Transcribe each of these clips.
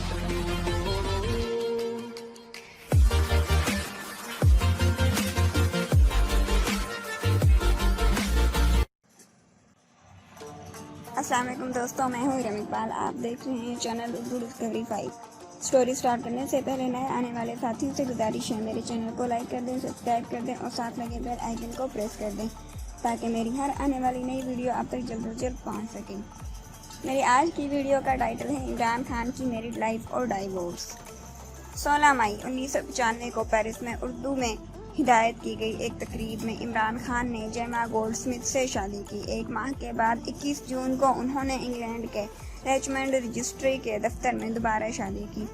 السلام علیکم دوستوں، میں ہوں رم اقبال۔ آپ دیکھ رہے ہیں channel Urdu Discovery 5۔ Story start کرنے سے پہلے نئے آنے والے ساتھیوں سے گزارش ہے میرے چینل کو لائک کر دیں، سبسکرائب کر دیں اور ساتھ لگے بیل آئیکن کو پریس کر دیں تاکہ میری ہر آنے والی نئی ویڈیو آپ تک جلد از جلد پہنچ سکے۔ میری آج کی ویڈیو کا ٹائٹل ہے عمران خان کی میرڈ لائف اور ڈائیورس۔ 16 مئی 1995 کو پیرس میں اردو میں ہدایت کی گئی ایک تقریب میں عمران خان نے جیما گولڈ سمتھ سے شادی کی۔ ایک ماہ کے بعد 21 جون کو انہوں نے انگلینڈ کے ریچمنڈ رجسٹری کے دفتر میں دوبارہ شادی کی۔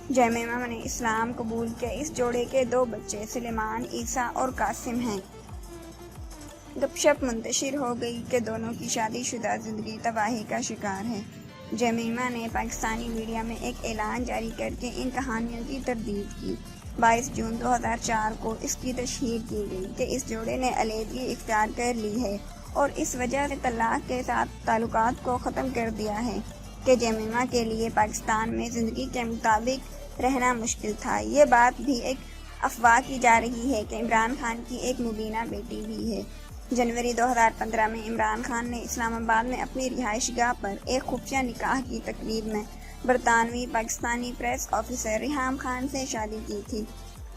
جیما نے اسلام قبول کیا۔ اس جوڑے کے 2 بچے سلیمان، عیسیٰ اور قاسم ہیں۔ گپ شپ منتشر ہو گئی کہ دونوں کی شادی شدہ زندگی تباہی کا شکار ہے۔ جیما نے پاکستانی میڈیا میں ایک اعلان جاری کر کے ان کہانیوں کی تردید کی۔ 22 جون 2004 کو اس کی تشہیر کی گئی کہ اس جوڑے نے علیحدگی اختیار کر لی ہے اور اس وجہ سے طلاق کے ساتھ تعلقات کو ختم کر دیا ہے کہ جیما کے لیے پاکستان میں زندگی کے مطابق رہنا مشکل تھا۔ یہ بات بھی ایک افواہ کی جا رہی ہے کہ عمران خان کی ایک مبینہ بیٹی بھی ہے۔ جنوری 2015 میں عمران خان نے اسلام آباد میں اپنی رہائش گاہ پر ایک خفیہ نکاح کی تقریب میں برطانوی پاکستانی پریس آفیسر ریحام خان سے شادی کی تھی،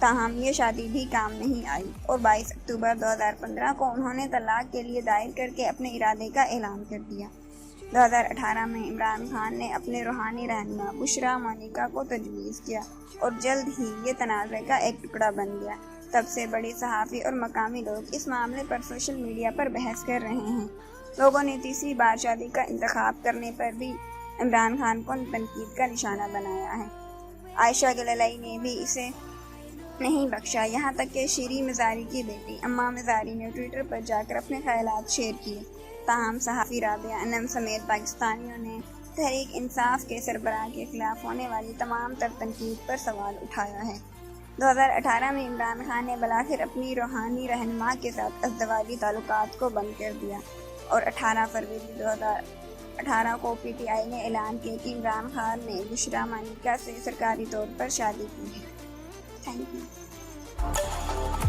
تاہم یہ شادی بھی کام نہیں آئی اور 22 اکتوبر 2015 کو انہوں نے طلاق کے لیے دائر کر کے اپنے ارادے کا اعلان کر دیا۔ 2018 میں عمران خان نے اپنے روحانی رہنما بشریٰ مونیکا کو تجویز کیا اور جلد ہی یہ تنازع کا ایک ٹکڑا بن گیا۔ تب سے بڑے صحافی اور مقامی لوگ اس معاملے پر سوشل میڈیا پر بحث کر رہے ہیں۔ لوگوں نے تیسری بار شادی کا انتخاب کرنے پر بھی عمران خان کو تنقید کا نشانہ بنایا ہے۔ عائشہ گلالئی نے بھی اسے نہیں بخشا، یہاں تک کہ شیریں مزاری کی بیٹی اماں مزاری نے ٹویٹر پر جا کر اپنے خیالات شیئر کیے۔ تاہم صحافی رابعہ انعم سمیت پاکستانیوں نے تحریک انصاف کے سربراہ کے خلاف ہونے والی تمام تر تنقید پر سوال اٹھایا ہے۔ 2018 میں عمران خان نے بالآخر اپنی روحانی رہنما کے ساتھ ازدواجی تعلقات کو بند کر دیا اور 18 فروری 2018 کو پی ٹی آئی نے اعلان کیا کہ عمران خان نے بشریٰ مونیکا سے سرکاری طور پر شادی کی ہے۔ Thank you.